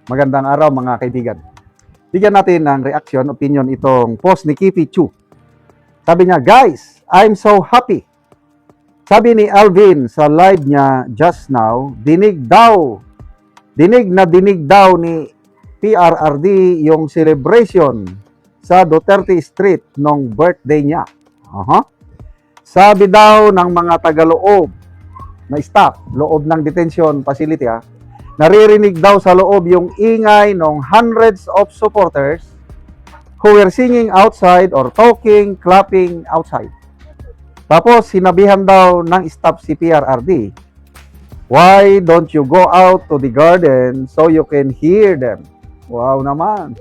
Magandang araw mga kaibigan. Bigyan natin ng reaction, opinion itong post ni Kipi Chu. Sabi niya, guys, I'm so happy. Sabi ni Alvin sa live niya just now, dinig na dinig daw ni PRRD yung celebration sa Duterte Street nung birthday niya. Sabi daw ng mga taga-loob na staff, loob ng detention facility, naririnig daw sa loob yung ingay ng hundreds of supporters who were singing outside or talking, clapping outside. Tapos sinabihan daw ng staff si PRRD, why don't you go out to the garden so you can hear them? Wow naman.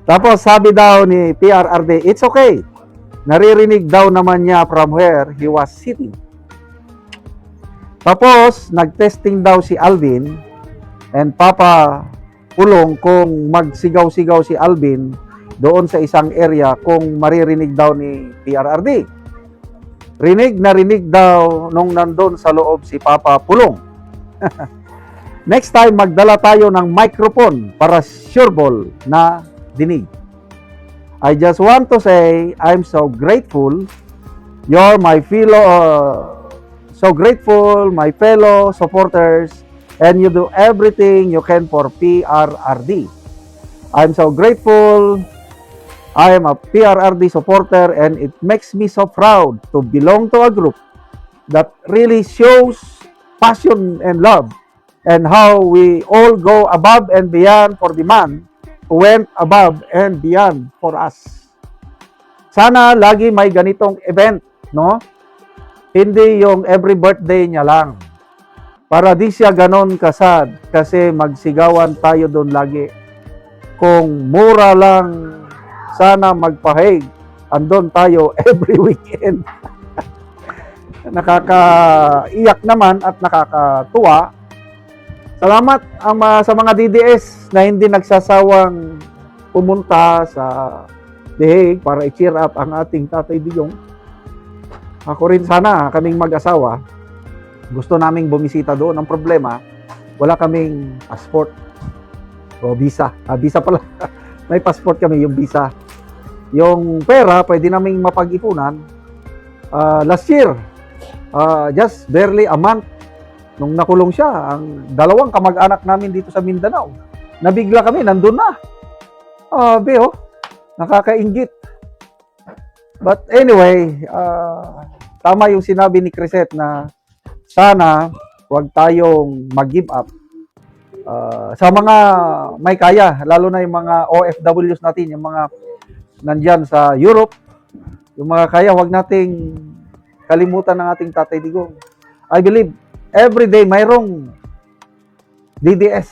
Tapos sabi daw ni PRRD, it's okay. Naririnig daw naman niya from where he was sitting. Tapos, nag-testing daw si Alvin and Papa Pulong kung magsigaw-sigaw si Alvin doon sa isang area kung maririnig daw ni PRRD. Rinig na rinig daw nung nandun sa loob si Papa Pulong. Next time, magdala tayo ng microphone para sureball na dinig. I just want to say, I'm so grateful. You're my so grateful, my fellow supporters, and you do everything you can for PRRD. I'm so grateful. I am a PRRD supporter, and it makes me so proud to belong to a group that really shows passion and love, and how we all go above and beyond for the man who went above and beyond for us. Sana lagi may ganitong event, no? Hindi yung every birthday niya lang. Para di siya ganon kasad kasi magsigawan tayo doon lagi. Kung mura lang, sana magpahig. Andon tayo every weekend. Nakakaiyak naman at nakakatuwa. Salamat sa mga DDS na hindi nagsasawang pumunta sa The Hague para i-cheer up ang ating Tatay Digong. Ako rin sana, kaming mag-asawa, gusto naming bumisita doon. Ang problema, wala kaming passport o visa. Visa pala. May passport kami, yung visa. Yung pera, pwede naming mapag-ipunan. Last year, just barely a month, nung nakulong siya, ang dalawang kamag-anak namin dito sa Mindanao, nabigla kami, nandun na. Nakakainggit. But anyway, tama yung sinabi ni Crisette na sana huwag tayong mag-give up. Sa mga may kaya, lalo na yung mga OFWs natin, yung mga nandyan sa Europe, yung mga kaya, huwag nating kalimutan ng ating Tatay Digong. I believe every day mayroong DDS.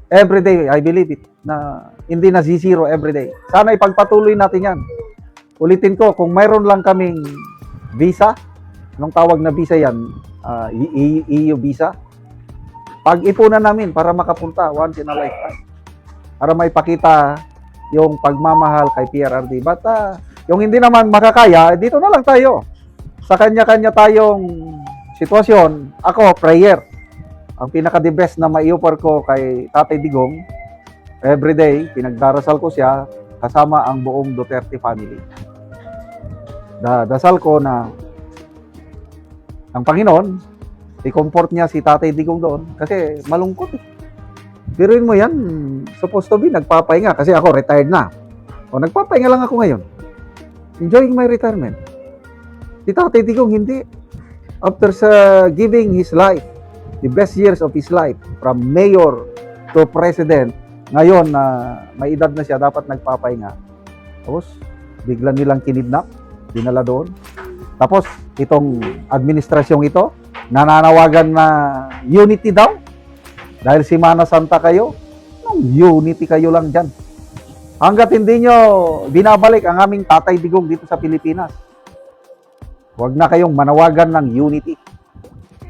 Every day, I believe it, na hindi na zero every day. Sana ipagpatuloy natin yan. Ulitin ko, kung mayroon lang kaming visa, anong tawag na visa yan? EU visa. Pag-ipunan namin para makapunta once in a lifetime. Para may pakita yung pagmamahal kay PRRD. But yung hindi naman makakaya, dito na lang tayo. Sa kanya-kanya tayong sitwasyon, ako, prayer. Ang pinaka-the best na mai-offer ko kay Tatay Digong, everyday, pinagdarasal ko siya, kasama ang buong Duterte family. Dasal ko na ang Panginoon, i-comfort niya si Tatay Digong doon, kasi malungkot eh. Biruin mo yan, supposed to be, nagpapahinga, kasi ako, retired na. O, nagpapahinga lang ako ngayon. Enjoying my retirement. Si Tatay Digong, hindi. After giving his life, the best years of his life, from mayor to president, ngayon na may edad na siya, dapat nagpapahinga. Tapos, bigla nilang kinidnap, dinala doon. Tapos, itong administrasyong ito, nananawagan na unity daw. Dahil si Mana Santa kayo, unity kayo lang dyan. Hanggat hindi nyo binabalik ang aming Tatay Digong dito sa Pilipinas, huwag na kayong manawagan ng unity.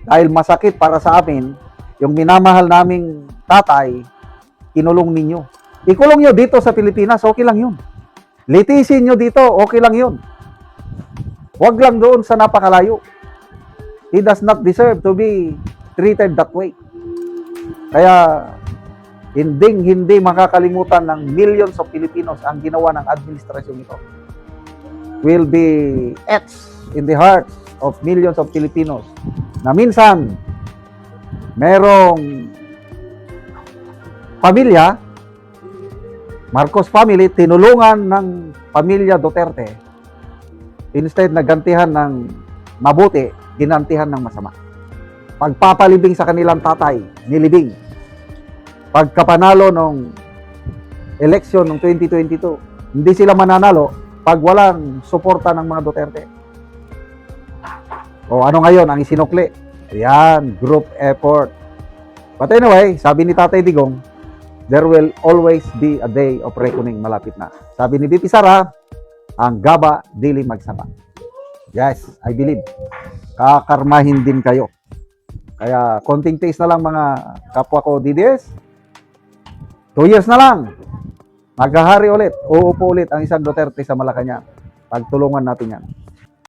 Dahil masakit para sa amin, yung minamahal naming tatay, kinulong ninyo. Ikulong nyo dito sa Pilipinas, okay lang yun. Litisin nyo dito, okay lang yun. Huwag lang doon sa napakalayo. He does not deserve to be treated that way. Kaya hindi makakalimutan ng millions of Filipinos ang ginawa ng administrasyon ito. Will be etched in the hearts of millions of Filipinos na minsan merong pamilya, Marcos family, tinulungan ng pamilya Duterte. Instead na gantihan ng mabuti, ginantihan ng masama. Pagpapalibing sa kanilang tatay, nilibing. Pagkapanalo nung eleksyon ng 2022, hindi sila mananalo pag walang suporta ng mga Duterte. O ano ngayon ang isinukli? Ayan, group effort. But anyway, sabi ni Tatay Digong, there will always be a day of reckoning, malapit na. Sabi ni BP Sara, ang gaba dili magsama. Yes, I believe. Kakarmahin din kayo. Kaya konting taste na lang mga kapwa ko DDS. 2 years na lang. Maghahari ulit. Uupo ulit ang isang Duterte sa Malacanang. Pagtulungan natin yan.